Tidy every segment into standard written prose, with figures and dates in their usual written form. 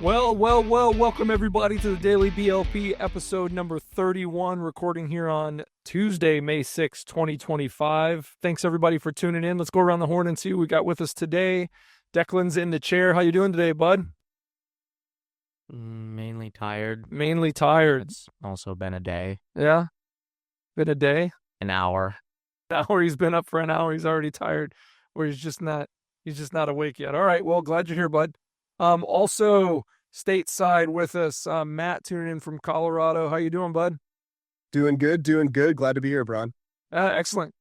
Well, welcome everybody to the Daily BLP episode number 31, recording here on Tuesday, May 6, 2025. Thanks everybody for tuning in. Let's go around the horn and see who we got with us today. Declan's in the chair. How you doing today, bud? Mainly tired. Mainly tired. It's also been a day. Yeah? Been a day? An hour. An hour. He's been up for an hour. He's already tired, or he's just not awake yet. All right, well, glad you're here, bud. Also stateside with us, Matt tuning in from Colorado. How you doing, bud? Doing good. Glad to be here, Bron. Excellent.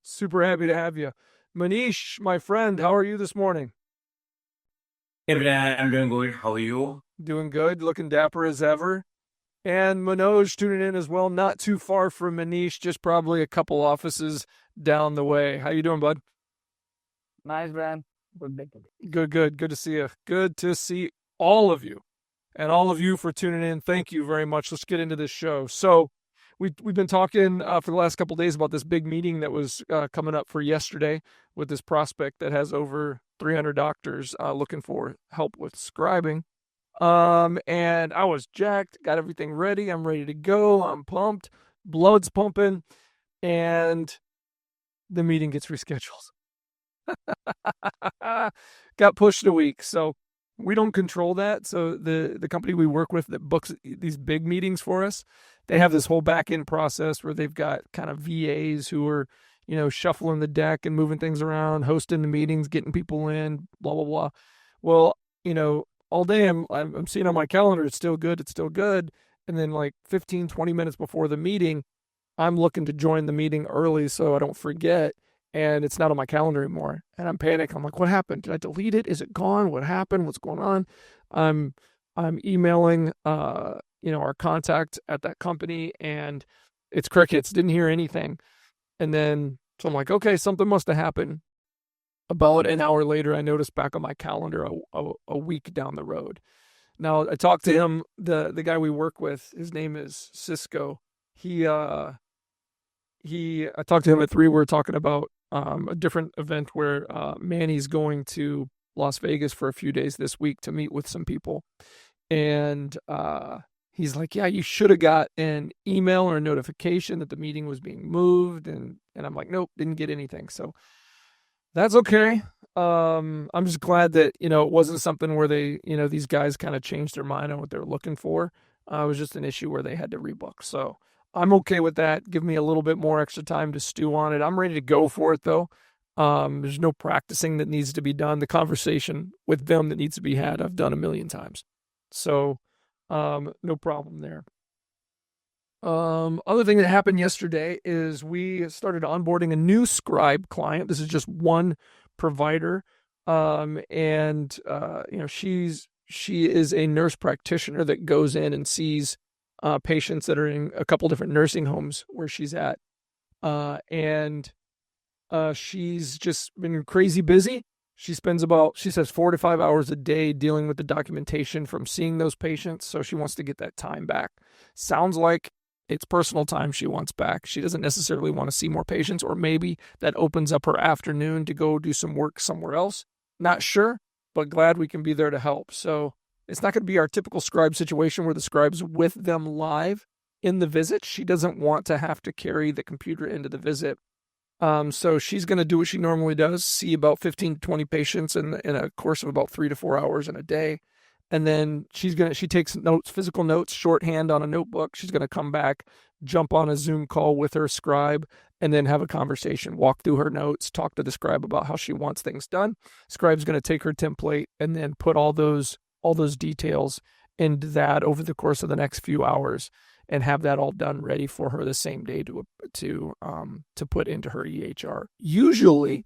Super happy to have you. Manish, my friend, how are you this morning? Hey, Brian, I'm doing good. How are you? Doing good, looking dapper as ever. And Manoj tuning in as well, not too far from Manish, just probably a couple offices down the way. How you doing, bud? Nice, Brian. Good to see you. Good to see all of you, and all of you for tuning in. Thank you very much. Let's get into this show. So we've been talking for the last couple of days about this big meeting that was coming up for yesterday with this prospect that has over 300 doctors looking for help with scribing. And I was jacked, got everything ready. I'm ready to go. I'm pumped. Blood's pumping, and the meeting gets rescheduled. Got pushed a week, so we don't control that. So the company we work with that books these big meetings for us, they have this whole back end process where they've got kind of VAs who are, shuffling the deck and moving things around, hosting the meetings, getting people in, blah blah blah. Well, all day I'm seeing on my calendar it's still good, and then like 15-20 minutes before the meeting, I'm looking to join the meeting early so I don't forget. And it's not on my calendar anymore. And I'm panicking. I'm like, what happened? Did I delete it? Is it gone? What happened? What's going on? I'm emailing, our contact at that company, and it's crickets. Didn't hear anything. And then, so I'm like, okay, something must have happened. About an hour later, I noticed back on my calendar a week down the road. Now, I talked to him, the guy we work with. His name is Cisco. I talked to him at 3. We were talking about a different event where Manny's going to Las Vegas for a few days this week to meet with some people. And he's like, yeah, you should have got an email or a notification that the meeting was being moved. And I'm like, nope, didn't get anything. So that's okay. I'm just glad that, it wasn't something where they, these guys kind of changed their mind on what they were looking for. It was just an issue where they had to rebook. So I'm okay with that. Give me a little bit more extra time to stew on it. I'm ready to go for it, though. There's no practicing that needs to be done. The conversation with them that needs to be had, I've done a million times. So no problem there. Other thing that happened yesterday is we started onboarding a new scribe client. This is just one provider. She is a nurse practitioner that goes in and sees patients that are in a couple different nursing homes where she's at. She's just been crazy busy. She spends she says 4 to 5 hours a day dealing with the documentation from seeing those patients. So she wants to get that time back. Sounds like it's personal time she wants back. She doesn't necessarily want to see more patients, or maybe that opens up her afternoon to go do some work somewhere else. Not sure, but glad we can be there to help. So it's not going to be our typical scribe situation where the scribe's with them live in the visit. She doesn't want to have to carry the computer into the visit. So she's going to do what she normally does, see about 15 to 20 patients in a course of about 3 to 4 hours in a day. And then she takes notes, physical notes, shorthand on a notebook. She's going to come back, jump on a Zoom call with her scribe, and then have a conversation, walk through her notes, talk to the scribe about how she wants things done. Scribe's going to take her template and then put all those details into that over the course of the next few hours, and have that all done ready for her the same day to put into her EHR. Usually,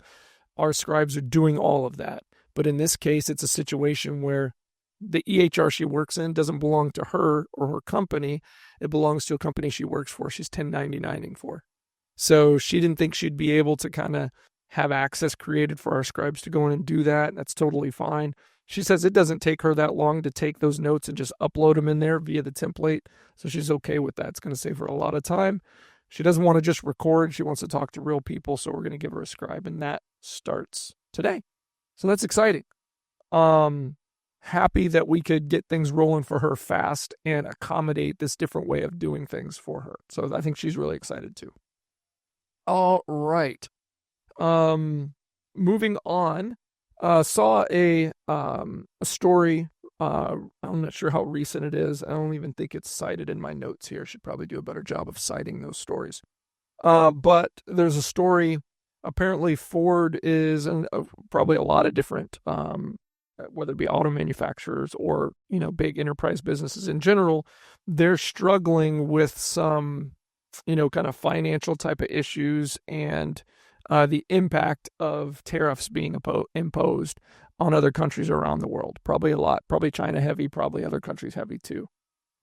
our scribes are doing all of that, but in this case, it's a situation where the EHR she works in doesn't belong to her or her company. It belongs to a company she works for. She's 1099ing for. So she didn't think she'd be able to kind of have access created for our scribes to go in and do that. That's totally fine. She says it doesn't take her that long to take those notes and just upload them in there via the template. So she's okay with that. It's going to save her a lot of time. She doesn't want to just record. She wants to talk to real people. So we're going to give her a scribe, and that starts today. So that's exciting. happy that we could get things rolling for her fast and accommodate this different way of doing things for her. So I think she's really excited too. All right. Moving on, saw a story. I'm not sure how recent it is. I don't even think it's cited in my notes here. Should probably do a better job of citing those stories. But there's a story. Apparently, Ford is, and probably a lot of different, whether it be auto manufacturers or big enterprise businesses in general, they're struggling with some kind of financial type of issues and the impact of tariffs being imposed on other countries around the world. Probably a lot, probably China heavy, probably other countries heavy too.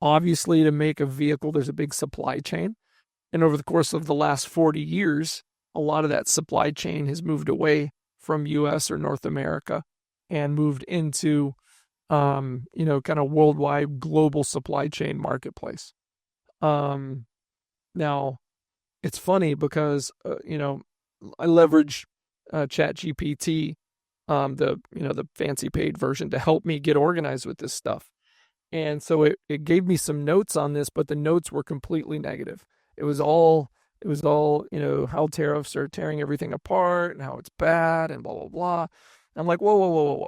Obviously, to make a vehicle, there's a big supply chain. And over the course of the last 40 years, a lot of that supply chain has moved away from U.S. or North America and moved into, kind of worldwide global supply chain marketplace. Now, it's funny because, I leverage ChatGPT, the fancy paid version, to help me get organized with this stuff. And so it gave me some notes on this, but the notes were completely negative. It was all, how tariffs are tearing everything apart and how it's bad and blah, blah, blah. I'm like, whoa.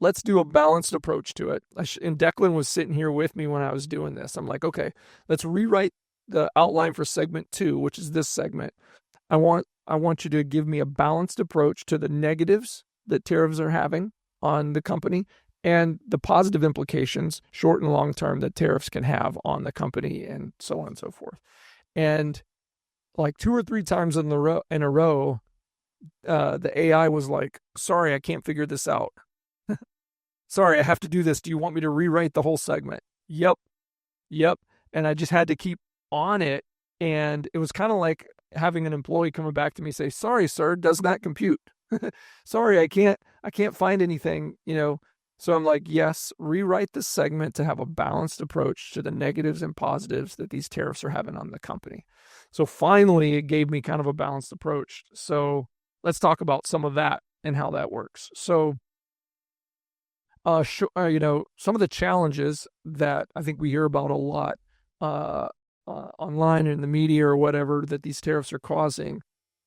Let's do a balanced approach to it. And Declan was sitting here with me when I was doing this. I'm like, okay, let's rewrite the outline for segment 2, which is this segment. I want you to give me a balanced approach to the negatives that tariffs are having on the company and the positive implications, short and long term, that tariffs can have on the company, and so on and so forth. And like 2 or 3 times in a row, the AI was like, sorry, I can't figure this out. Sorry, I have to do this. Do you want me to rewrite the whole segment? Yep. And I just had to keep on it. And it was kind of like having an employee coming back to me say, sorry, sir, does not compute. Sorry, I can't find anything, So I'm like, yes, rewrite the segment to have a balanced approach to the negatives and positives that these tariffs are having on the company. So finally, it gave me kind of a balanced approach. So let's talk about some of that and how that works. So, some of the challenges that I think we hear about a lot online in the media or whatever that these tariffs are causing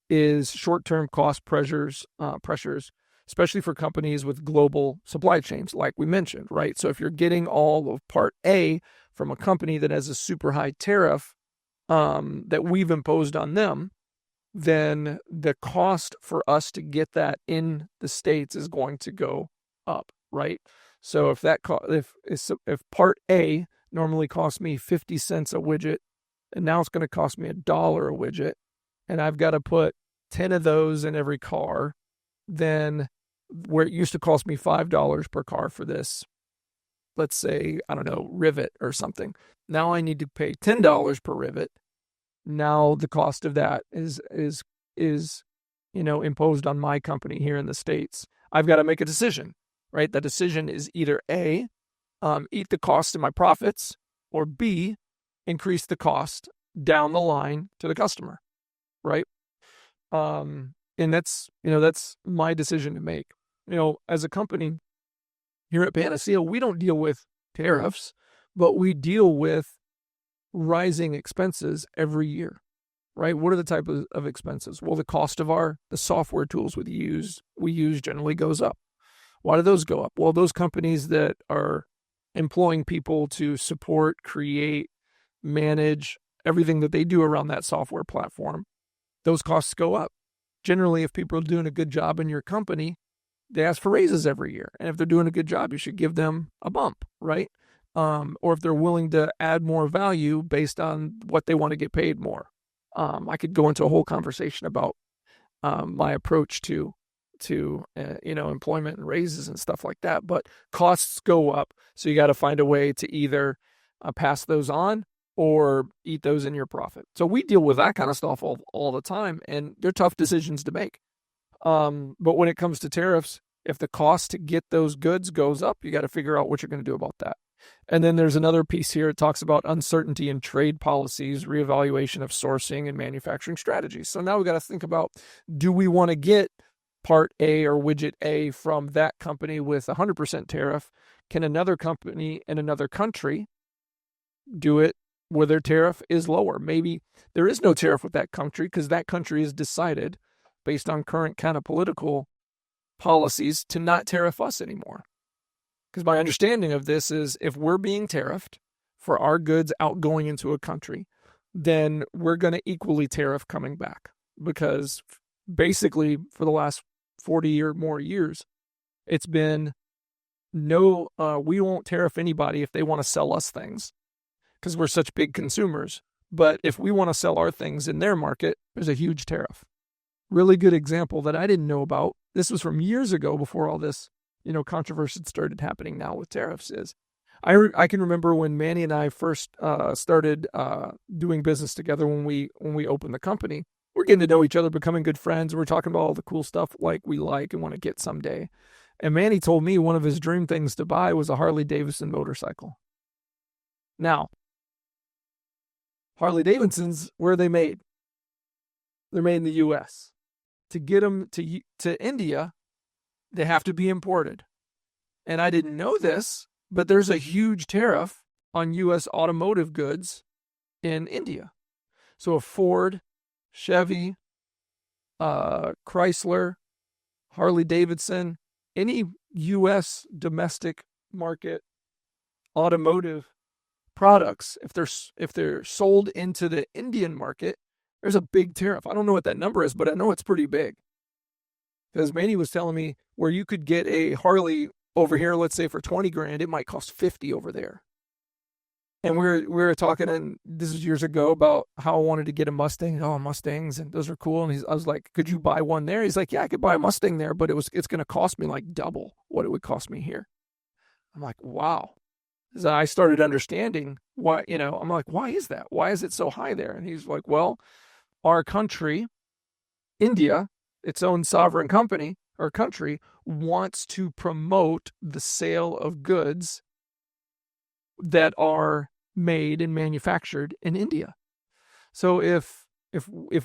is short-term cost pressures, especially for companies with global supply chains, like we mentioned, right? So if you're getting all of part A from a company that has a super high tariff that we've imposed on them, then the cost for us to get that in the States is going to go up, right? So if part A normally costs me 50 cents a widget, and now it's going to cost me $1 a widget, and I've got to put 10 of those in every car, then where it used to cost me $5 per car for this, let's say, I don't know, rivet or something. Now I need to pay $10 per rivet. Now the cost of that is imposed on my company here in the States. I've got to make a decision, right? That decision is either A, eat the cost of my profits, or B, increase the cost down the line to the customer, right? And that's my decision to make. As a company here at Panacea, we don't deal with tariffs, but we deal with rising expenses every year, right? What are the type of expenses? Well, the cost of the software tools we use generally goes up. Why do those go up? Well, those companies that are employing people to support, create, manage everything that they do around that software platform, those costs go up. Generally, if people are doing a good job in your company, they ask for raises every year. And if they're doing a good job, you should give them a bump, right? Or if they're willing to add more value based on what they want to get paid more. I could go into a whole conversation about my approach to employment and raises and stuff like that. But costs go up, so you got to find a way to either pass those on or eat those in your profit. So we deal with that kind of stuff all the time, and they're tough decisions to make. But when it comes to tariffs, if the cost to get those goods goes up, you got to figure out what you're going to do about that. And then there's another piece here. It talks about uncertainty in trade policies, reevaluation of sourcing and manufacturing strategies. So now we got to think about, do we want to get part A or widget A from that company with 100% tariff, can another company in another country do it where their tariff is lower? Maybe there is no tariff with that country because that country has decided, based on current kind of political policies, to not tariff us anymore. Because my understanding of this is if we're being tariffed for our goods outgoing into a country, then we're going to equally tariff coming back. Because basically for the last 40 or more years, it's been no, we won't tariff anybody if they want to sell us things because we're such big consumers. But if we want to sell our things in their market, there's a huge tariff. Really good example that I didn't know about. This was from years ago before all this, controversy started happening now with tariffs is I can remember when Manny and I first started doing business together when we opened the company. We're getting to know each other, becoming good friends. We're talking about all the cool stuff we like and want to get someday. And Manny told me one of his dream things to buy was a Harley Davidson motorcycle. Now, Harley Davidsons, where are they made? They're made in the U.S. To get them to India, they have to be imported. And I didn't know this, but there's a huge tariff on U.S. automotive goods in India. So a Ford, Chevy, Chrysler, Harley Davidson, any U.S. domestic market automotive products, if they're sold into the Indian market, there's a big tariff. I don't know what that number is, but I know it's pretty big. Because Manny was telling me where you could get a Harley over here, let's say for 20 grand, it might cost 50 over there. And we were talking, and this was years ago, about how I wanted to get a Mustang. Oh, Mustangs, and those are cool. And I was like, could you buy one there? He's like, yeah, I could buy a Mustang there, but it's going to cost me like double what it would cost me here. I'm like, wow. So I started understanding why, I'm like, why is that? Why is it so high there? And he's like, well, our country, India, its own sovereign company or country, wants to promote the sale of goods that are made and manufactured in India. So if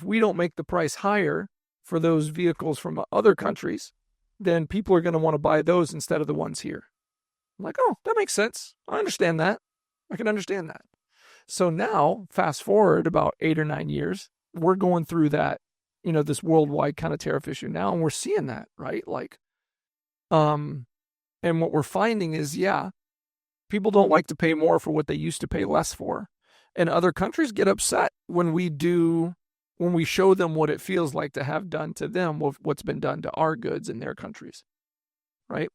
we don't make the price higher for those vehicles from other countries, then people are going to want to buy those instead of the ones here. I'm like, oh, that makes sense. I understand that. I can understand that. So now, fast forward about 8 or 9 years, we're going through that, this worldwide kind of tariff issue now, and we're seeing that, right? And what we're finding is, people don't like to pay more for what they used to pay less for. And other countries get upset when we show them what it feels like to have done to them what's been done to our goods in their countries, right?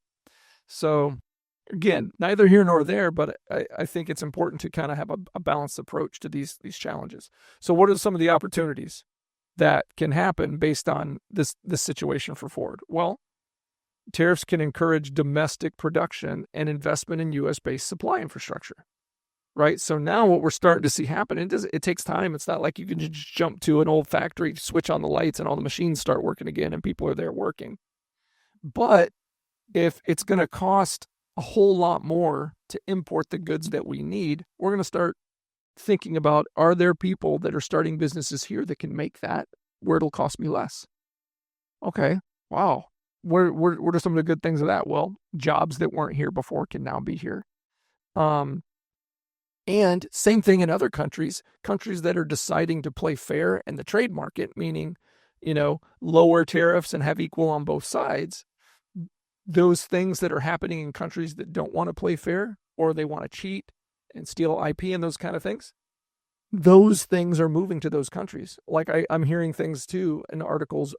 So again, neither here nor there, but I think it's important to kind of have a balanced approach to these challenges. So what are some of the opportunities that can happen based on this situation for Ford? Well, tariffs can encourage domestic production and investment in U.S.-based supply infrastructure, right? So now what we're starting to see happen, it takes time. It's not like you can just jump to an old factory, switch on the lights, and all the machines start working again, and people are there working. But if it's going to cost a whole lot more to import the goods that we need, we're going to start thinking about, are there people that are starting businesses here that can make that where it'll cost me less? Okay, wow. What are some of the good things of that? Well, jobs that weren't here before can now be here. And same thing in other countries that are deciding to play fair in the trade market, meaning, lower tariffs and have equal on both sides. Those things that are happening in countries that don't want to play fair, or they want to cheat and steal IP and those kind of things, those things are moving to those countries. Like I'm hearing things too in articles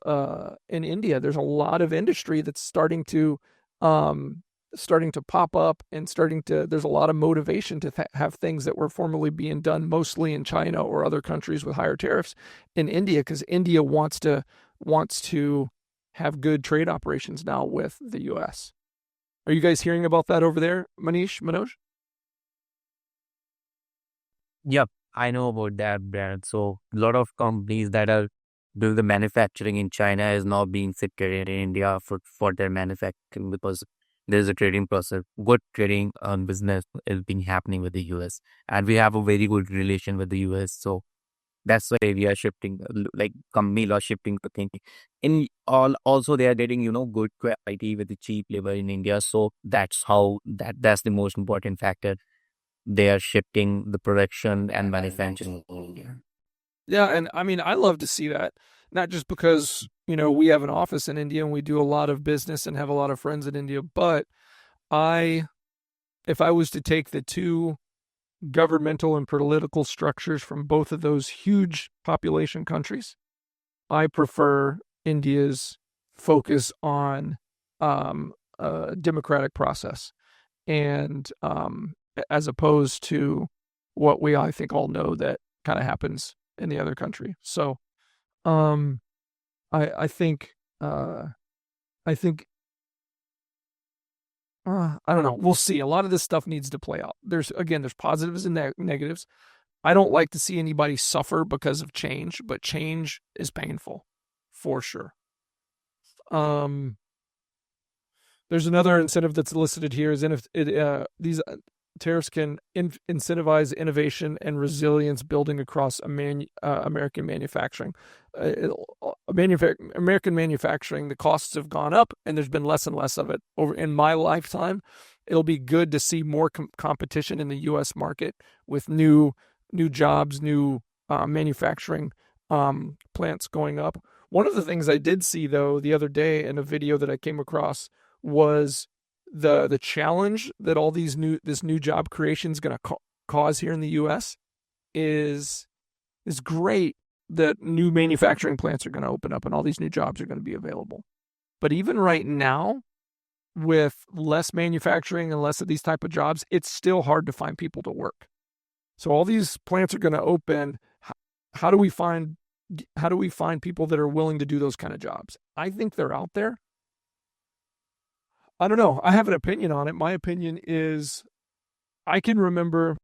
in India. There's a lot of industry that's starting to pop up and there's a lot of motivation to have things that were formerly being done mostly in China or other countries with higher tariffs in India, because India wants to have good trade operations now with the U.S. Are you guys hearing about that over there, Manoj? Yep, I know about that, Brad. So a lot of companies that are doing the manufacturing in China is now being situated in India for their manufacturing, because there's a trading process. Good trading business is being happening with the US, and we have a very good relation with the US. So That's why we are shifting, like companies are shifting to thinking. In all, also they are getting, good quality with the cheap labor in India. So that's how that's the most important factor. They are shifting the production and manufacturing in India. Yeah, and I mean, I love to see that. Not just because, we have an office in India and we do a lot of business and have a lot of friends in India, but if I was to take the two governmental and political structures from both of those huge population countries, I prefer India's focus on a democratic process and as opposed to what I think all know that kind of happens in the other country. So um, I think I think I don't know. We'll see. A lot of this stuff needs to play out. There's positives and negatives. I don't like to see anybody suffer because of change, but change is painful for sure. There's another incentive that's listed here is these tariffs can incentivize innovation and resilience building across American manufacturing. American manufacturing, the costs have gone up, and there's been less and less of it over in my lifetime. It'll be good to see more competition in the U.S. market with new jobs, new manufacturing plants going up. One of the things I did see though the other day in a video that I came across was the challenge that all this new job creation is going to cause here in the U.S. is great that new manufacturing plants are going to open up and all these new jobs are going to be available. But even right now, with less manufacturing and less of these type of jobs, it's still hard to find people to work. So all these plants are going to open. How do we find people that are willing to do those kind of jobs? I think they're out there. I don't know. I have an opinion on it. My opinion is I can remember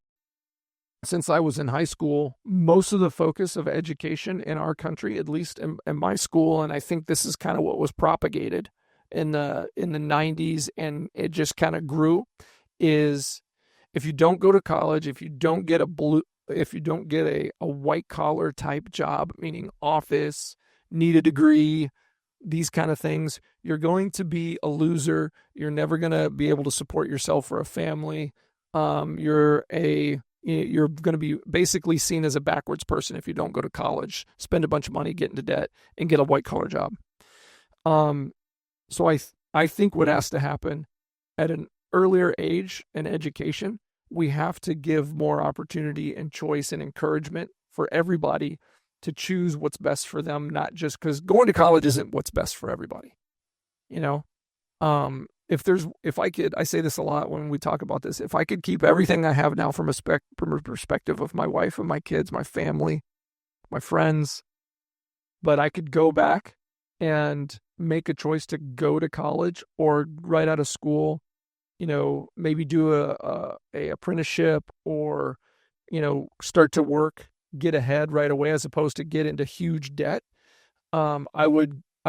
since I was in high school, most of the focus of education in our country, at least in my school, and I think this is kind of what was propagated in the 90s and it just kind of grew, is if you don't go to college, if you don't get a white collar type job, meaning office, need a degree, these kind of things, you're going to be a loser. You're never going to be able to support yourself or a family. You're going to be basically seen as a backwards person if you don't go to college, spend a bunch of money, get into debt, and get a white collar job. So I think what has to happen at an earlier age in education, we have to give more opportunity and choice and encouragement for everybody to choose what's best for them, not just because going to college isn't what's best for everybody. I say this a lot when we talk about this, if I could keep everything I have now from a perspective of my wife and my kids, my family, my friends, but I could go back and make a choice to go to college or right out of school, maybe do a apprenticeship or, start to work, get ahead right away as opposed to get into huge debt. I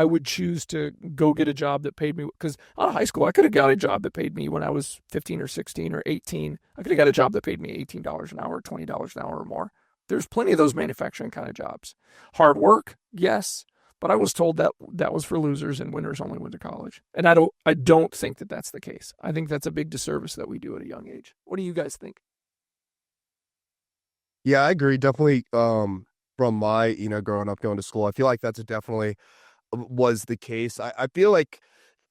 would choose to go get a job that paid me, because out of high school, I could have got a job that paid me when I was 15 or 16 or 18. I could have got a job that paid me $18 an hour, $20 an hour or more. There's plenty of those manufacturing kind of jobs. Hard work, yes, but I was told that was for losers and winners only went to college. And I don't think that that's the case. I think that's a big disservice that we do at a young age. What do you guys think? Yeah, I agree. Definitely. From my, growing up, going to school, I feel like that's definitely was the case. I feel like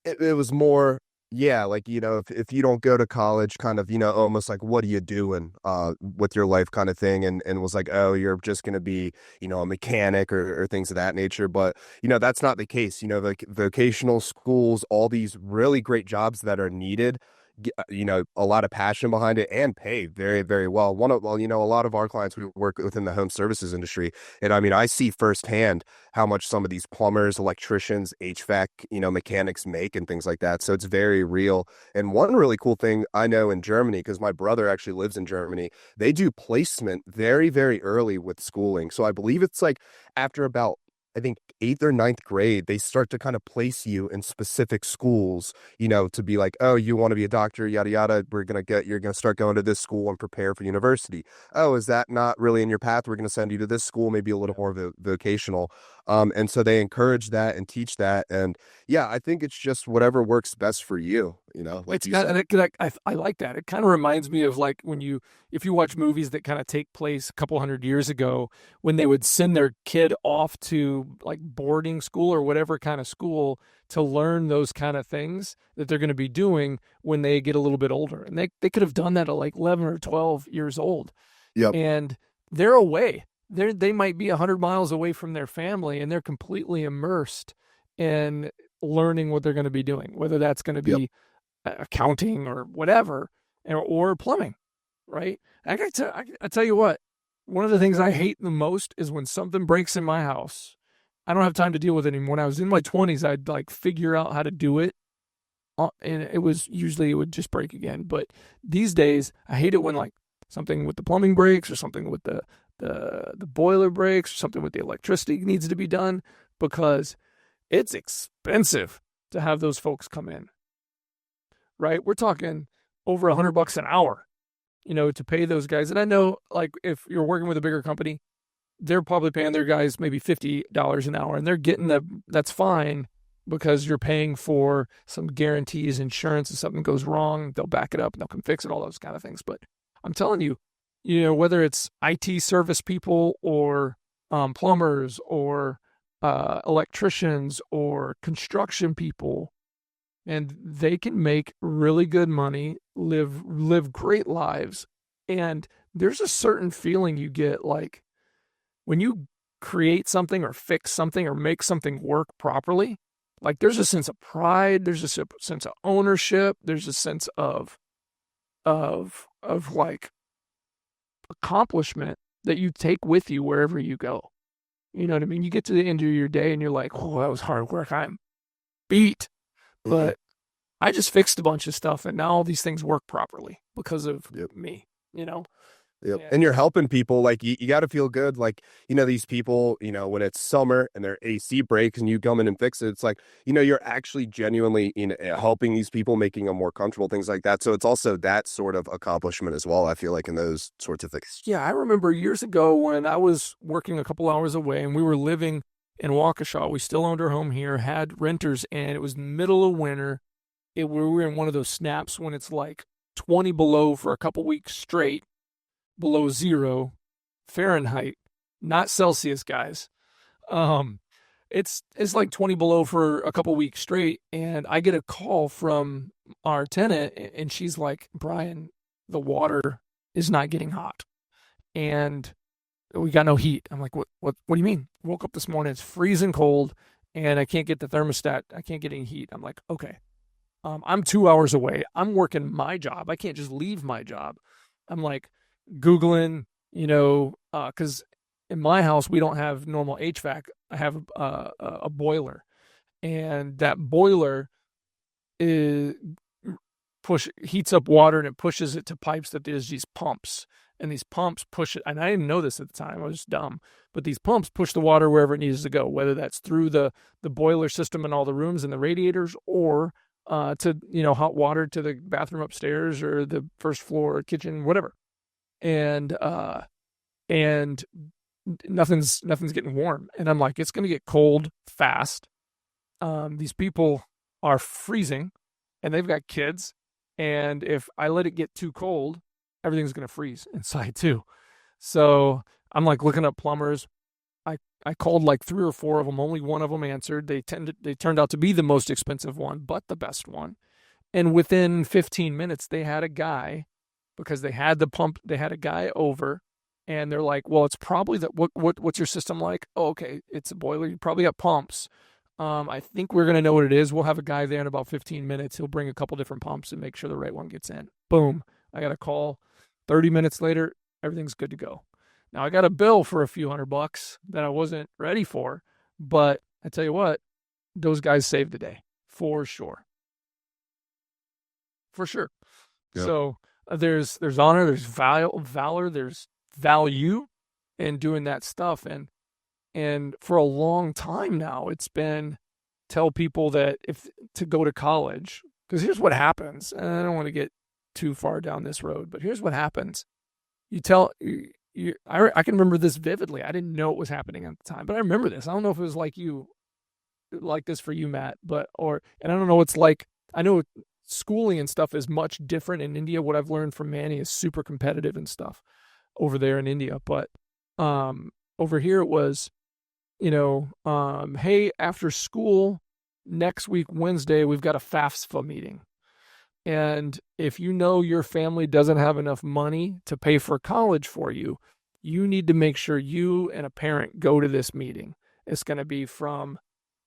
it was more, yeah, like, if you don't go to college, kind of, almost like, what are you doing with your life kind of thing. And was like, oh, you're just going to be, a mechanic or things of that nature. But, that's not the case. Like vocational schools, all these really great jobs that are needed, a lot of passion behind it and pay very, very well. A lot of our clients, we work within the home services industry. And I mean, I see firsthand how much some of these plumbers, electricians, HVAC, mechanics make and things like that. So it's very real. And one really cool thing I know in Germany, because my brother actually lives in Germany, they do placement very, very early with schooling. So I believe it's like after about I think 8th or ninth grade, they start to kind of place you in specific schools, to be like, oh, you want to be a doctor, yada, yada. You're going to start going to this school and prepare for university. Oh, is that not really in your path? We're going to send you to this school, maybe a little more vocational. And so they encourage that and teach that. And yeah, I think it's just whatever works best for you, like It's you got, said. and I like that. It kind of reminds me of like if you watch movies that kind of take place a couple hundred years ago, when they would send their kid off to like boarding school or whatever kind of school to learn those kind of things that they're going to be doing when they get a little bit older. And they could have done that at like 11 or 12 years old. Yep. And they're away. They might be 100 miles away from their family, and they're completely immersed in learning what they're going to be doing, whether that's going to be accounting or whatever, or plumbing, right? I tell you what, one of the things I hate the most is when something breaks in my house. I don't have time to deal with it anymore. When I was in my 20s, I'd like figure out how to do it, and it would just break again. But these days, I hate it when like something with the plumbing breaks, or something with the boiler breaks, or something with the electricity needs to be done, because it's expensive to have those folks come in. Right? We're talking over $100 an hour, to pay those guys. And I know, like, if you're working with a bigger company, they're probably paying their guys maybe $50 an hour, and they're getting that's fine, because you're paying for some guarantees, insurance. If something goes wrong, they'll back it up and they'll come fix it, all those kind of things. But I'm telling you, whether it's IT service people or plumbers or electricians or construction people, and they can make really good money, live great lives. And there's a certain feeling you get, like when you create something or fix something or make something work properly, like there's a sense of pride, there's a sense of ownership, there's a sense of like accomplishment that you take with you wherever you go. You know what I mean? You get to the end of your day and you're like, oh, that was hard work. I'm beat. But I just fixed a bunch of stuff, and now all these things work properly because of me, Yep. Yeah. And you're helping people. Like you got to feel good. Like, these people, when it's summer and their AC breaks and you come in and fix it, it's like, you're actually genuinely, helping these people, making them more comfortable, things like that. So it's also that sort of accomplishment as well, I feel like, in those sorts of things. Yeah. I remember years ago when I was working a couple hours away and we were living in Waukesha. We still owned our home here, had renters, and it was middle of winter. We were in one of those snaps when it's like 20 below for a couple weeks straight, below 0 Fahrenheit, not Celsius, guys. It's like 20 below for a couple weeks straight, and I get a call from our tenant, and she's like, Brian, the water is not getting hot, and we got no heat. I'm like, what do you mean? Woke up this morning, it's freezing cold, and I can't get the thermostat. I can't get any heat. I'm like, okay. I'm 2 hours away. I'm working my job. I can't just leave my job. I'm like Googling, because in my house, we don't have normal HVAC. I have a boiler, and that boiler heats up water, and it pushes it to pipes that there's these pumps, and these pumps push it. And I didn't know this at the time. I was dumb, but these pumps push the water wherever it needs to go, whether that's through the boiler system in all the rooms and the radiators, or to hot water to the bathroom upstairs or the first floor kitchen, whatever. And nothing's getting warm, and I'm like, it's gonna get cold fast. These people are freezing, and they've got kids, and if I let it get too cold, everything's gonna freeze inside too. So I'm like looking up plumbers. I called like 3 or 4 of them. Only one of them answered. They turned out to be the most expensive one, but the best one. And within 15 minutes, they had a guy, because they had the pump. They had a guy over, and they're like, "Well, it's probably that. What's your system like? Oh, okay, it's a boiler. You probably got pumps. I think we're gonna know what it is. We'll have a guy there in about 15 minutes. He'll bring a couple different pumps and make sure the right one gets in. Boom. I got a call. 30 minutes later, everything's good to go. Now I got a bill for a few $100 that I wasn't ready for, but I tell you what, those guys saved the day for sure. For sure. Yep. So there's honor, there's valor, there's value in doing that stuff. And And for a long time now, it's been tell people that if to go to college, because here's what happens. And I don't want to get too far down this road, but here's what happens. I can remember this vividly. I didn't know it was happening at the time, but I remember this. I don't know if it was like this for you, Matt, and I don't know what's like. I know schooling and stuff is much different in India. What I've learned from Manny is super competitive and stuff over there in India. But over here it was, hey, after school next week, Wednesday, we've got a FAFSA meeting. And if you know your family doesn't have enough money to pay for college for you, you need to make sure you and a parent go to this meeting. It's going to be from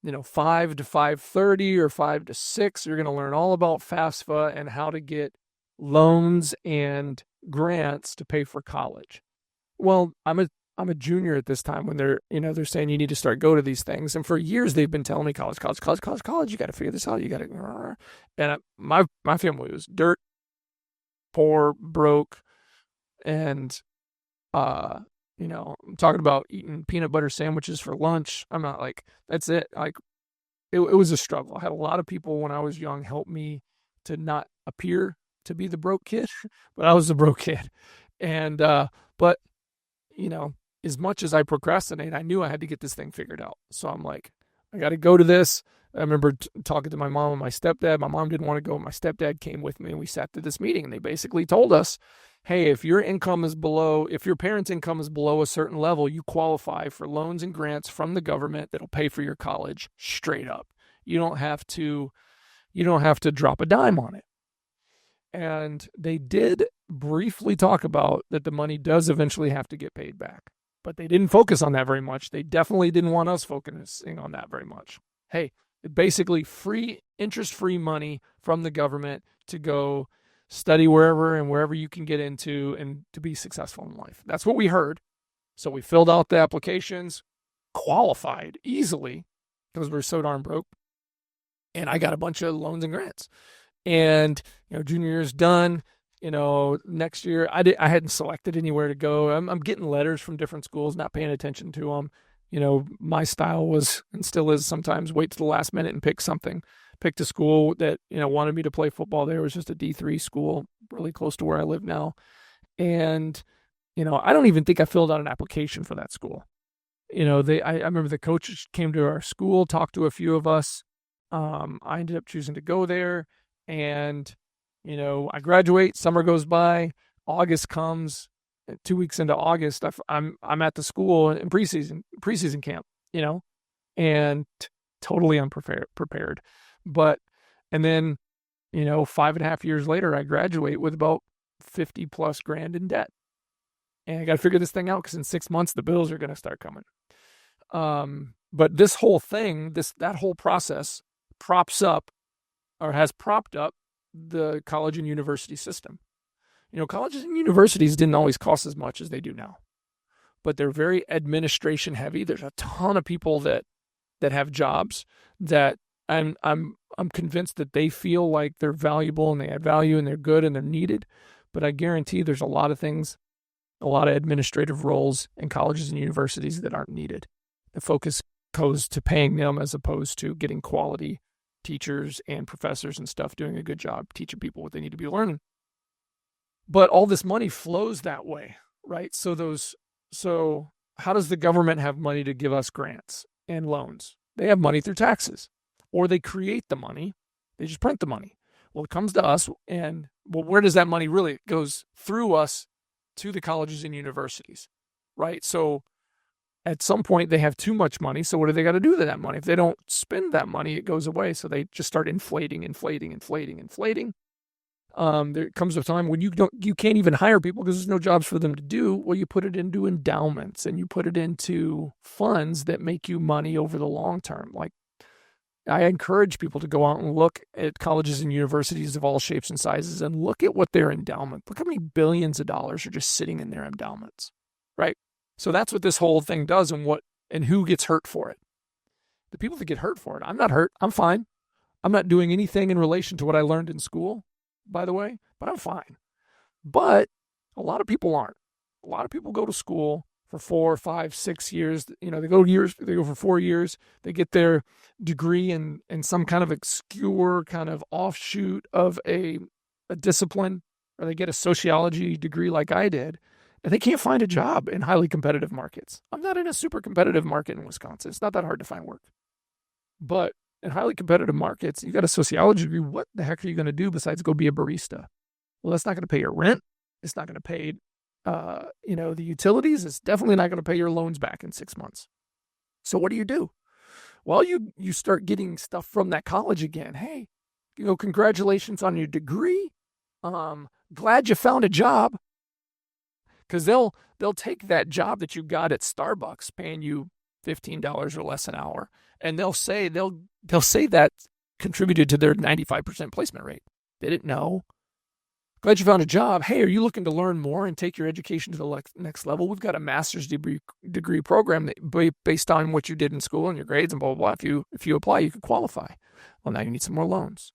5 to 5:30 or 5 to 6. You're going to learn all about FAFSA and how to get loans and grants to pay for college. Well, I'm a junior at this time when they're saying you need to start go to these things. And for years they've been telling me college. You got to figure this out. You got to. And my family was dirt poor, broke, and I'm talking about eating peanut butter sandwiches for lunch. I'm not like that's it. Like it was a struggle. I had a lot of people when I was young help me to not appear to be the broke kid, but I was the broke kid. And but as much as I procrastinate, I knew I had to get this thing figured out. So I'm like, I got to go to this. I remember talking to my mom and my stepdad. My mom didn't want to go. My stepdad came with me and we sat through this meeting, and they basically told us, hey, if your parents' income is below a certain level, you qualify for loans and grants from the government that'll pay for your college straight up. You don't have to drop a dime on it. And they did briefly talk about that the money does eventually have to get paid back. But they didn't focus on that very much. They definitely didn't want us focusing on that very much. Hey, basically interest-free money from the government to go study wherever you can get into and to be successful in life. That's what we heard. So we filled out the applications, qualified easily because we're so darn broke. And I got a bunch of loans and grants. And, junior year's done. Next year I hadn't selected anywhere to go. I'm getting letters from different schools, not paying attention to them. My style was and still is sometimes wait to the last minute and pick something. Picked a school that, wanted me to play football there. It was just a D3 school, really close to where I live now. And, I don't even think I filled out an application for that school. I remember the coaches came to our school, talked to a few of us. I ended up choosing to go there, and, I graduate, summer goes by, August comes, 2 weeks into August, I'm at the school in preseason camp, and totally unprepared. And then, 5.5 years later, I graduate with about 50 plus grand in debt. And I got to figure this thing out because in 6 months, the bills are going to start coming. But this whole thing, that whole process has propped up the college and university system. Colleges and universities didn't always cost as much as they do now, but they're very administration heavy. There's a ton of people that have jobs that I'm convinced that they feel like they're valuable and they add value and they're good and they're needed. But I guarantee there's a lot of things, a lot of administrative roles in colleges and universities that aren't needed. The focus goes to paying them as opposed to getting quality teachers and professors and stuff doing a good job teaching people what they need to be learning. But all this money flows that way, right? So how does the government have money to give us grants and loans? They have money through taxes, or they create the money. They just print the money. Well, it comes to us, and where does that money really? It goes through us to the colleges and universities, right? So at some point they have too much money. So what do they got to do with that money? If they don't spend that money, it goes away. So they just start inflating. There comes a time when you can't even hire people because there's no jobs for them to do. Well, you put it into endowments and you put it into funds that make you money over the long term. Like, I encourage people to go out and look at colleges and universities of all shapes and sizes and look at what their endowment. Look how many billions of dollars are just sitting in their endowments, right? So that's what this whole thing does, and who gets hurt for it. The people that get hurt for it. I'm not hurt. I'm fine. I'm not doing anything in relation to what I learned in school, by the way, but I'm fine. But a lot of people aren't. A lot of people go to school for 4, 5, 6 years. They go for 4 years. They get their degree in some kind of obscure kind of offshoot of a discipline, or they get a sociology degree like I did, and they can't find a job in highly competitive markets. I'm not in a super competitive market in Wisconsin. It's not that hard to find work. But in highly competitive markets, you got a sociology degree. What the heck are you going to do besides go be a barista? Well, that's not going to pay your rent. It's not going to pay, the utilities. It's definitely not going to pay your loans back in 6 months. So what do? Well, you start getting stuff from that college again. Hey, congratulations on your degree. Glad you found a job. Because they'll take that job that you got at Starbucks, paying you $15 or less an hour, and they'll say that contributed to their 95% placement rate. They didn't know. Glad you found a job. Hey, are you looking to learn more and take your education to the next level? We've got a master's degree program that based on what you did in school and your grades and blah, blah, blah. If you apply, you could qualify. Well, now you need some more loans,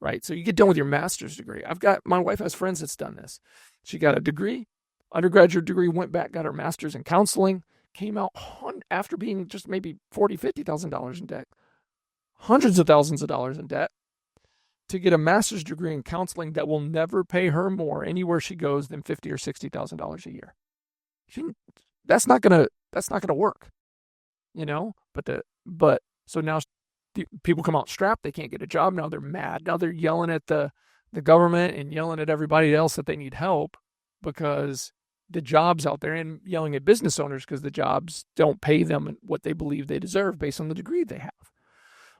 right? So you get done with your master's degree. My wife has friends that's done this. She got a degree, undergraduate degree, went back, got her master's in counseling, came out after being just maybe $40,000, $50,000 in debt, hundreds of thousands of dollars in debt, to get a master's degree in counseling that will never pay her more anywhere she goes than $50,000 or $60,000 a year. That's not gonna work, But so now people come out strapped. They can't get a job. Now they're mad. Now they're yelling at the government and yelling at everybody else that they need help because the jobs out there, and yelling at business owners because the jobs don't pay them what they believe they deserve based on the degree they have.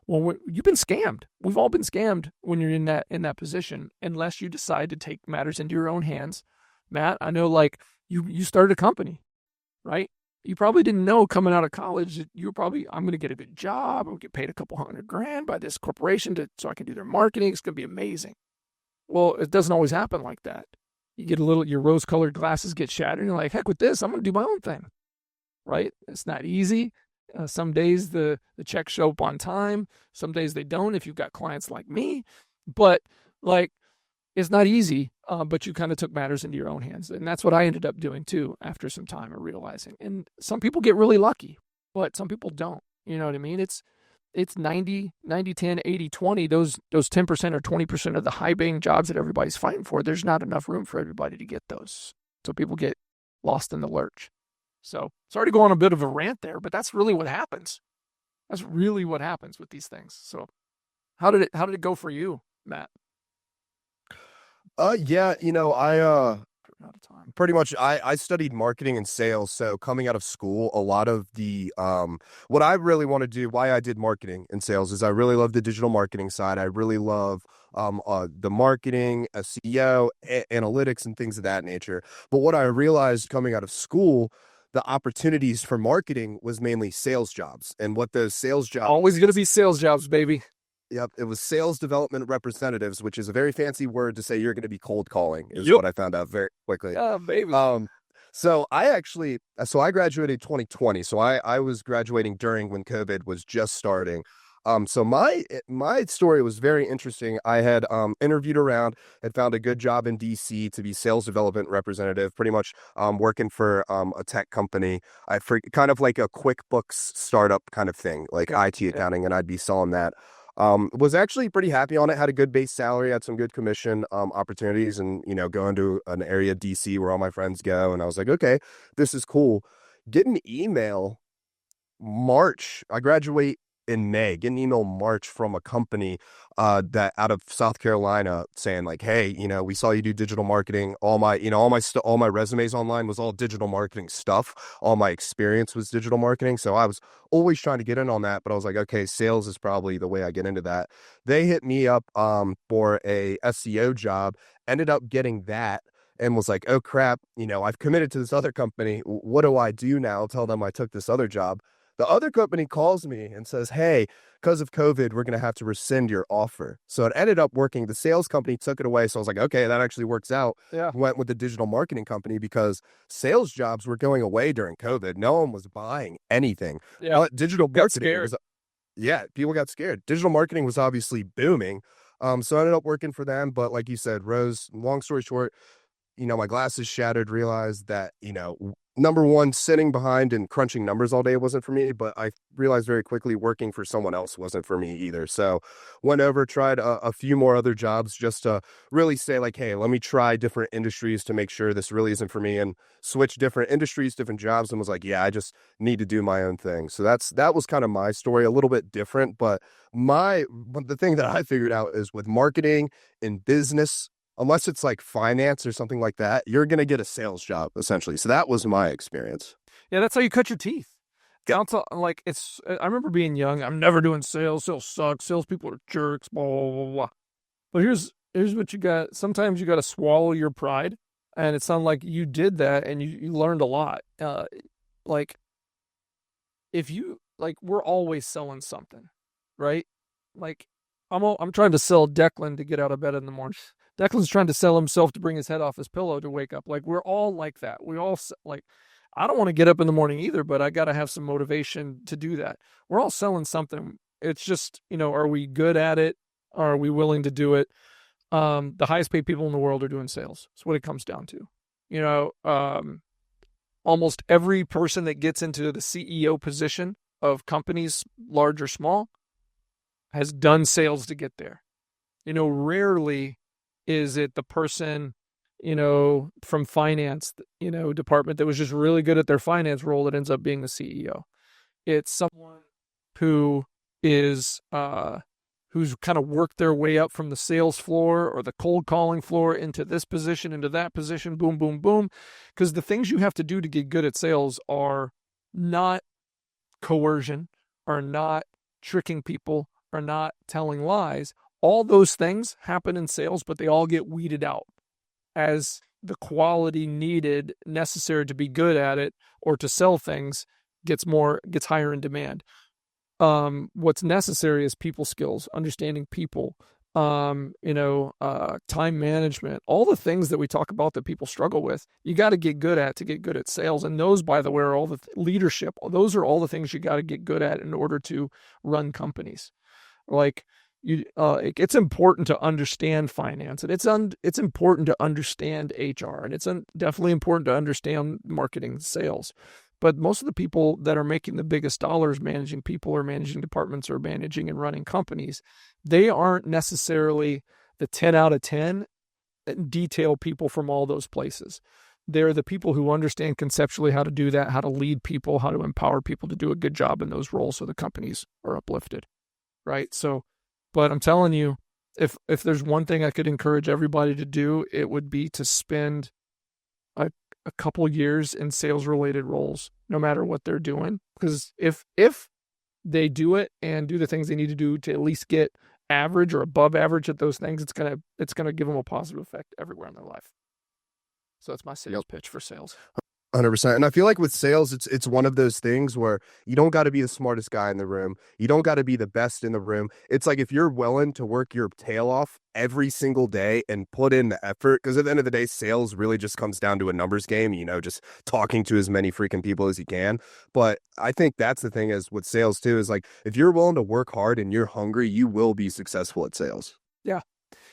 Well, you've been scammed. We've all been scammed when you're in that position, unless you decide to take matters into your own hands. Matt, I know, you started a company, right? You probably didn't know coming out of college that I'm going to get a good job. I'm going to get paid a couple $100,000 by this corporation so I can do their marketing. It's going to be amazing. Well, it doesn't always happen like that. You get your rose-colored glasses get shattered, and you're like, heck with this, I'm going to do my own thing, right? It's not easy. Some days the checks show up on time. Some days they don't if you've got clients like me. But, it's not easy, but you kind of took matters into your own hands. And that's what I ended up doing, too, after some time of realizing. And some people get really lucky, but some people don't. You know what I mean? It's 90, 10, 80, 20. Those 10% or 20% of the high-paying jobs that everybody's fighting for, there's not enough room for everybody to get those. So people get lost in the lurch. So sorry to go on a bit of a rant there, but that's really what happens. That's really what happens with these things. So how did it go for you, Matt? Yeah, Out of time. pretty much I studied marketing and sales. So coming out of school, a lot of the what I really want to do, why I did marketing and sales, is I really love the digital marketing side. I really love the marketing, SEO, analytics, and things of that nature. But what I realized coming out of school, the opportunities for marketing was mainly sales jobs. And what those sales jobs... Always going to be sales jobs, baby. Yep. It was sales development representatives, which is a very fancy word to say you're going to be cold calling, is Yep. what I found out very quickly. Yeah, baby. So I graduated 2020. So I was graduating during when COVID was just starting. So my story was very interesting. I had interviewed around, had found a good job in DC to be sales development representative, pretty much working for a tech company. Kind of like a QuickBooks startup kind of thing, like IT accounting, and I'd be selling that. Was actually pretty happy on it, had a good base salary, had some good commission opportunities, and going to an area DC where all my friends go, and I was like, okay, this is cool. Get an email March. I graduate in May. Get an email March from a company that out of South Carolina saying like, hey, we saw you do digital marketing. All my resumes online was all digital marketing stuff. All my experience was digital marketing. So I was always trying to get in on that, but I was like, okay, sales is probably the way I get into that. They hit me up for a SEO job, ended up getting that, and was like, oh crap, I've committed to this other company. What do I do now? Tell them I took this other job. The other company calls me and says, hey, because of COVID, we're going to have to rescind your offer. So it ended up working. The sales company took it away. So I was like, okay, that actually works out. Yeah. Went with the digital marketing company because sales jobs were going away during COVID. No one was buying anything. Yeah. Digital Got marketing scared. people got scared. Digital marketing was obviously booming. So I ended up working for them. But like you said, Rose, long story short, my glasses shattered, realized that, number one, sitting behind and crunching numbers all day wasn't for me, but I realized very quickly working for someone else wasn't for me either. So went over, tried a few more other jobs just to really say like, hey, let me try different industries to make sure this really isn't for me, and switch different industries, different jobs, and was like, yeah, I just need to do my own thing. So that was kind of my story, a little bit different, but the thing that I figured out is with marketing and business, unless it's like finance or something like that, you're going to get a sales job essentially. So that was my experience. Yeah, that's how you cut your teeth. Like I remember being young. I'm never doing sales. Sales sucks. Salespeople are jerks. Blah blah blah blah. But here's what you got. Sometimes you got to swallow your pride, and it sounded like you did that, and you learned a lot. Like if you we're always selling something, right? Like I'm trying to sell Declan to get out of bed in the morning. Declan's trying to sell himself to bring his head off his pillow to wake up. Like we're all like that. We all I don't want to get up in the morning either, but I got to have some motivation to do that. We're all selling something. It's just, are we good at it? Are we willing to do it? The highest paid people in the world are doing sales. That's what it comes down to. Almost every person that gets into the CEO position of companies, large or small, has done sales to get there. Rarely is it the person, from finance, department that was just really good at their finance role that ends up being the CEO. It's someone who is, who's kind of worked their way up from the sales floor or the cold calling floor into this position, into that position, boom, boom, boom. Because the things you have to do to get good at sales are not coercion, are not tricking people, are not telling lies. All those things happen in sales, but they all get weeded out as the quality necessary to be good at it or to sell things gets higher in demand. What's necessary is people skills, understanding people, time management, all the things that we talk about that people struggle with. You got to get good at to get good at sales. And those, by the way, are all the leadership. Those are all the things you got to get good at in order to run companies. It's important to understand finance, and it's important to understand HR, and it's definitely important to understand marketing, sales. But most of the people that are making the biggest dollars managing people or managing departments or managing and running companies, they aren't necessarily the 10 out of 10 detail people from all those places. They're the people who understand conceptually how to do that, how to lead people, how to empower people to do a good job in those roles so the companies are uplifted, right? So, but I'm telling you, if there's one thing I could encourage everybody to do, it would be to spend a couple years in sales-related roles, no matter what they're doing. Because if they do it and do the things they need to do to at least get average or above average at those things, it's gonna give them a positive effect everywhere in their life. So that's my sales pitch for sales. 100%. And I feel like with sales, it's one of those things where you don't got to be the smartest guy in the room. You don't got to be the best in the room. It's like if you're willing to work your tail off every single day and put in the effort, because at the end of the day, sales really just comes down to a numbers game, just talking to as many freaking people as you can. But I think that's the thing is with sales too, is like if you're willing to work hard and you're hungry, you will be successful at sales. Yeah.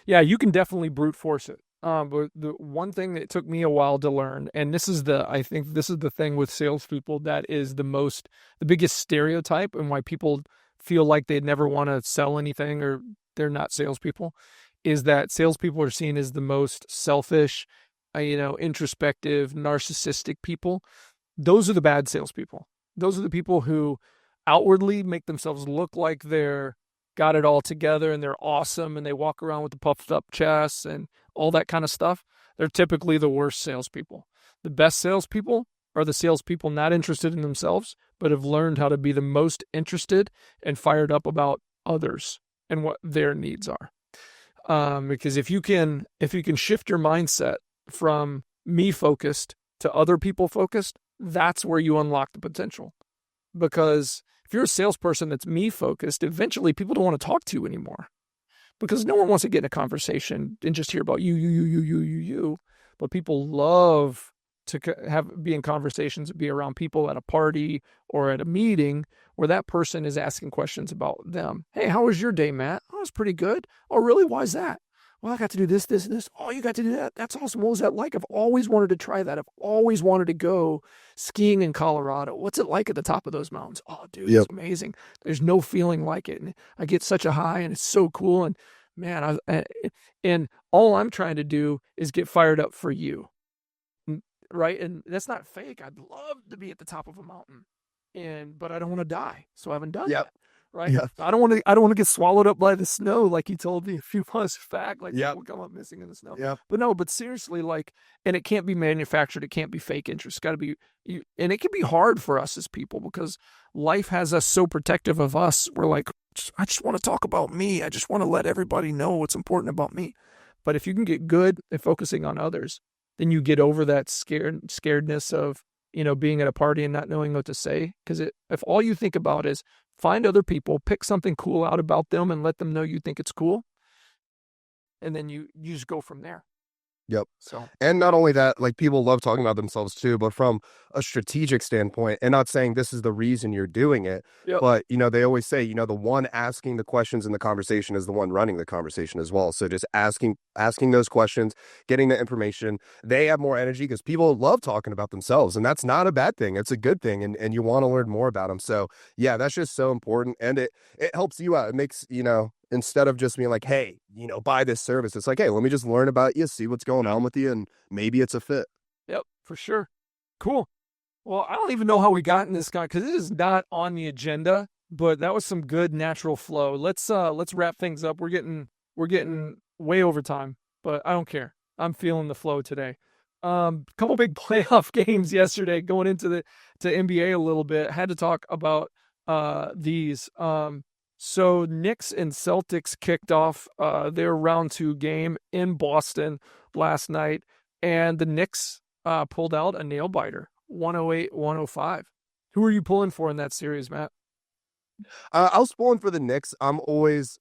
Yeah, you can definitely brute force it. But the one thing that took me a while to learn, and I think this is the thing with salespeople that is the biggest stereotype and why people feel like they'd never want to sell anything or they're not salespeople, is that salespeople are seen as the most selfish, introspective, narcissistic people. Those are the bad salespeople. Those are the people who outwardly make themselves look like they're got it all together and they're awesome and they walk around with the puffed up chests and all that kind of stuff. They're typically the worst salespeople. The best salespeople are the salespeople not interested in themselves, but have learned how to be the most interested and fired up about others and what their needs are. Because if you can shift your mindset from me focused to other people focused, that's where you unlock the potential. Because if you're a salesperson that's me focused, eventually people don't want to talk to you anymore, because no one wants to get in a conversation and just hear about you. But people love to be in conversations, be around people at a party or at a meeting where that person is asking questions about them. Hey, how was your day, Matt? Oh, it was pretty good. Oh, really? Why is that? well, I got to do this, this, and this. Oh, you got to do that. That's awesome. What was that like? I've always wanted to try that. I've always wanted to go skiing in Colorado. What's it like at the top of those mountains? Oh, dude, Yep. it's amazing. There's no feeling like it. And I get such a high and it's so cool. And man, and all I'm trying to do is get fired up for you. Right. And that's not fake. I'd love to be at the top of a mountain but I don't want to die. So I haven't done Yep. that. Right. Yeah. I don't want to get swallowed up by the snow. Like you told me a few months back, like Yep. people come up missing in the snow. Yep. But seriously, like, and it can't be manufactured. It can't be fake interest. It's got to be, and it can be hard for us as people because life has us so protective of us. We're like, I just want to talk about me. I just want to let everybody know what's important about me. But if you can get good at focusing on others, then you get over that scaredness of, being at a party and not knowing what to say. Because if all you think about is find other people, pick something cool out about them and let them know you think it's cool. And then you just go from there. Yep. So, And not only that, like people love talking about themselves too, but from a strategic standpoint, and not saying this is the reason you're doing it, Yep. but they always say, the one asking the questions in the conversation is the one running the conversation as well. So just asking those questions, getting the information, they have more energy because people love talking about themselves, and that's not a bad thing. It's a good thing, and you want to learn more about them. So yeah, that's just so important, and it helps you out. It makes instead of just being like, hey, buy this service, it's like, hey, let me just learn about you, see what's going on with you, and maybe it's a fit. Yep, for sure. Cool. Well, I don't even know how we got in this guy because it is not on the agenda, but that was some good natural flow. Let's wrap things up. We're getting way over time, but I don't care. I'm feeling the flow today. Couple big playoff games yesterday going into to NBA a little bit. Had to talk about these. So Knicks and Celtics kicked off their round 2 game in Boston last night, and the Knicks pulled out a nail biter, 108-105. Who are you pulling for in that series, Matt? I was pulling for the Knicks. I'm always,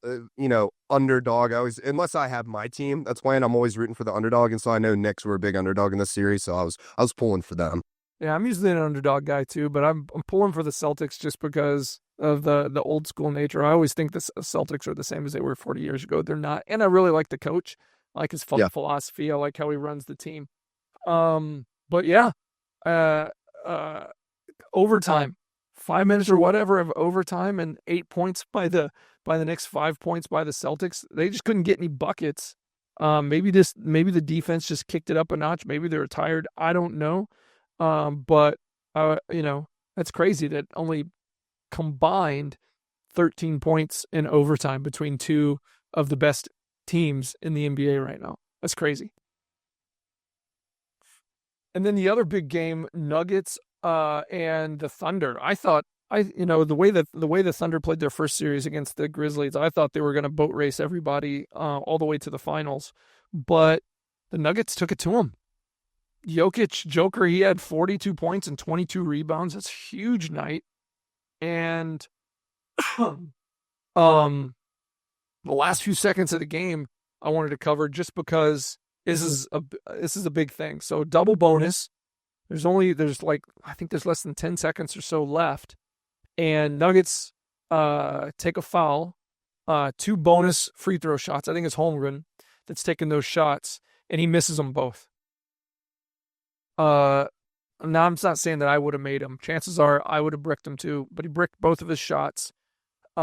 underdog. Unless I have my team that's playing, I'm always rooting for the underdog, and so I know Knicks were a big underdog in this series, so I was pulling for them. Yeah, I'm usually an underdog guy too, but I'm pulling for the Celtics just because of the old school nature. I always think the Celtics are the same as they were 40 years ago. They're not, and I really like the coach. I like his philosophy. I like how he runs the team. But yeah, overtime, 5 minutes or whatever of overtime, and 8 points by the Knicks, 5 points by the Celtics. They just couldn't get any buckets. Maybe the defense just kicked it up a notch. Maybe they were tired. I don't know. But that's crazy that only combined 13 points in overtime between two of the best teams in the NBA right now. That's crazy. And then the other big game, Nuggets and the Thunder. I thought the way the Thunder played their first series against the Grizzlies, I thought they were going to boat race everybody all the way to the finals, but the Nuggets took it to them. Joker, he had 42 points and 22 rebounds. That's a huge night. And the last few seconds of the game I wanted to cover just because this is a big thing. So double bonus. I think there's less than 10 seconds or so left. And Nuggets take a foul, 2 bonus free throw shots. I think it's Holmgren that's taking those shots, and he misses them both. Now I'm not saying that I would have made him. Chances are I would have bricked him too, but he bricked both of his shots. They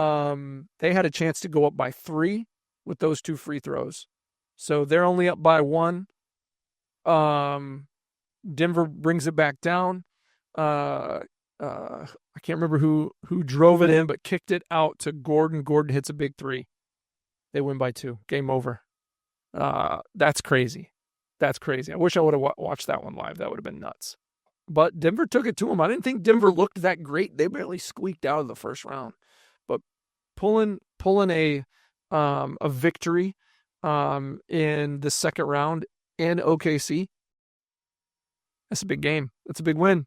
had a chance to go up by 3 with those 2 free throws. So they're only up by 1. Denver brings it back down. I can't remember who drove it in, but kicked it out to Gordon. Gordon hits a big 3. They win by 2. Game over. That's crazy. That's crazy. I wish I would have watched that one live. That would have been nuts. But Denver took it to them. I didn't think Denver looked that great. They barely squeaked out of the first round. But pulling a victory in the second round in OKC, that's a big game. That's a big win.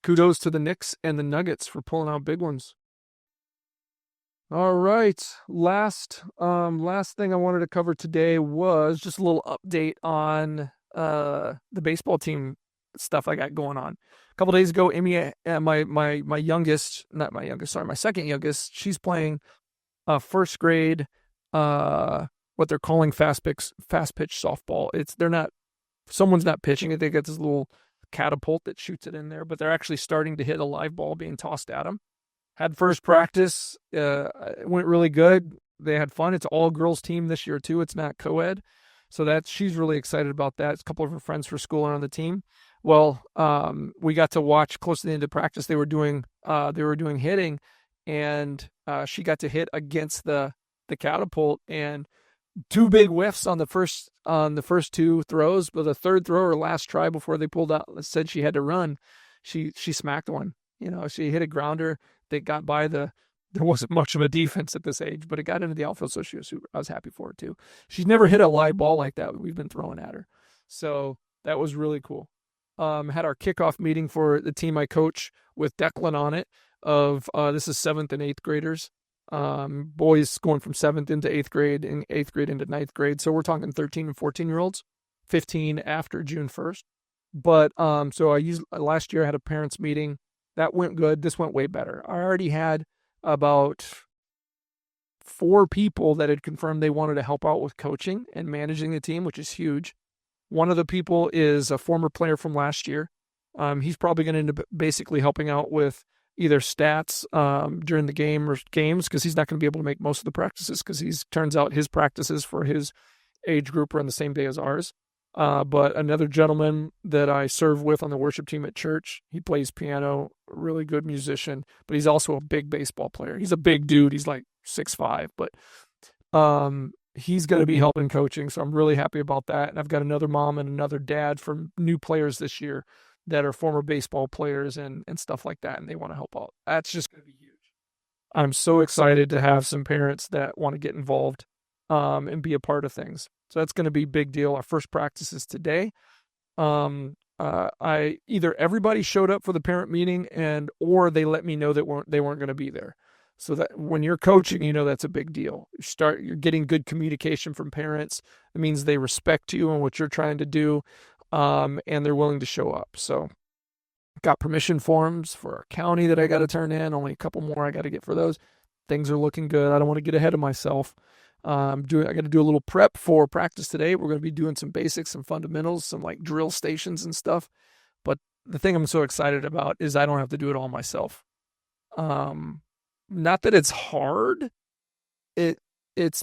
Kudos to the Knicks and the Nuggets for pulling out big ones. All right. Last thing I wanted to cover today was just a little update on the baseball team stuff I got going on. A couple days ago, Amy, my youngest, not my youngest, sorry, my second youngest, she's playing first grade what they're calling fast pitch softball. Someone's not pitching it. They got this little catapult that shoots it in there, but they're actually starting to hit a live ball being tossed at them. Had first practice. It went really good. They had fun. It's all girls team this year too. It's not co-ed. So she's really excited about that. It's a couple of her friends for school are on the team. Well, we got to watch close to the end of practice. They were doing hitting, and she got to hit against the catapult, and 2 big whiffs on the first 2 throws. But the third throw, her last try before they pulled out, said she had to run. She smacked one. She hit a grounder that got by there wasn't much of a defense at this age, but it got into the outfield, so I was happy for her too. She's never hit a live ball like that we've been throwing at her. So that was really cool. Had our kickoff meeting for the team I coach with Declan on it this is 7th and 8th graders. Boys going from 7th into 8th grade and 8th grade into 9th grade. So we're talking 13 and 14-year-olds, 15 after June 1st. But so last year I had a parents meeting. That went good. This went way better. I already had about 4 people that had confirmed they wanted to help out with coaching and managing the team, which is huge. One of the people is a former player from last year. He's probably going to end up basically helping out with either stats during the game or games, because he's not going to be able to make most of the practices, because turns out his practices for his age group are on the same day as ours. But another gentleman that I serve with on the worship team at church, he plays piano, really good musician, but he's also a big baseball player. He's a big dude. He's like 6'5", but he's going to be helping coaching. So I'm really happy about that. And I've got another mom and another dad from new players this year that are former baseball players and stuff like that, and they want to help out. That's just going to be huge. I'm so excited to have some parents that want to get involved and be a part of things. So that's going to be a big deal. Our first practice is today. Either everybody showed up for the parent meeting or they let me know that they weren't going to be there. So that when you're coaching, that's a big deal. You're getting good communication from parents. It means they respect you and what you're trying to do, and they're willing to show up. So got permission forms for our county that I got to turn in. Only a couple more I got to get for those. Things are looking good. I don't want to get ahead of myself. I got to do a little prep for practice today. We're going to be doing some basics, some fundamentals, some like drill stations and stuff. But the thing I'm so excited about is I don't have to do it all myself. Not that it's hard. It's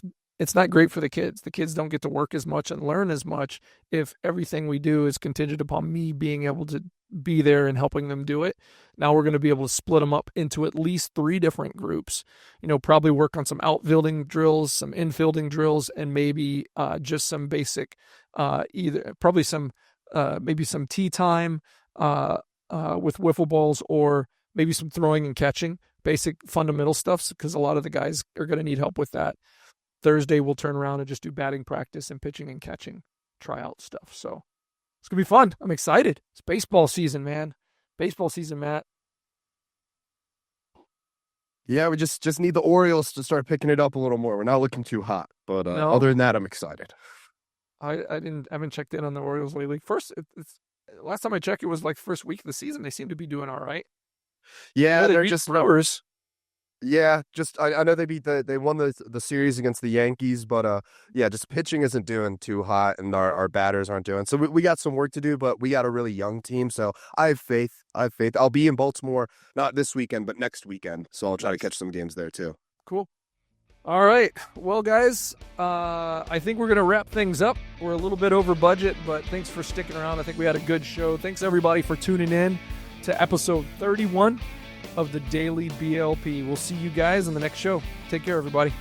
not great for the kids. The kids don't get to work as much and learn as much if everything we do is contingent upon me being able to be there and helping them do it. Now we're going to be able to split them up into at least 3 different groups. Probably work on some outfielding drills, some infielding drills, and maybe just some basic, maybe some tee time with wiffle balls, or maybe some throwing and catching, basic fundamental stuff, because a lot of the guys are going to need help with that. Thursday we'll turn around and just do batting practice and pitching and catching tryout stuff. So it's going to be fun. I'm excited. It's baseball season, man. Baseball season, Matt. Yeah, we just need the Orioles to start picking it up a little more. We're not looking too hot, but No. Other than that, I'm excited. I haven't checked in on the Orioles lately. Last time I checked, it was like first week of the season. They seem to be doing all right. Yeah, they they're beat just Brewers. Yeah, I know they won the series against the Yankees, but just pitching isn't doing too hot, and our batters aren't doing. So we got some work to do, but we got a really young team, so I have faith. I'll be in Baltimore, not this weekend, but next weekend. So I'll try to catch some games there too. Cool. All right. Well, guys, I think we're going to wrap things up. We're a little bit over budget, but thanks for sticking around. I think we had a good show. Thanks everybody for tuning in to episode 31 of the Daily BLP. We'll see you guys in the next show. Take care, everybody.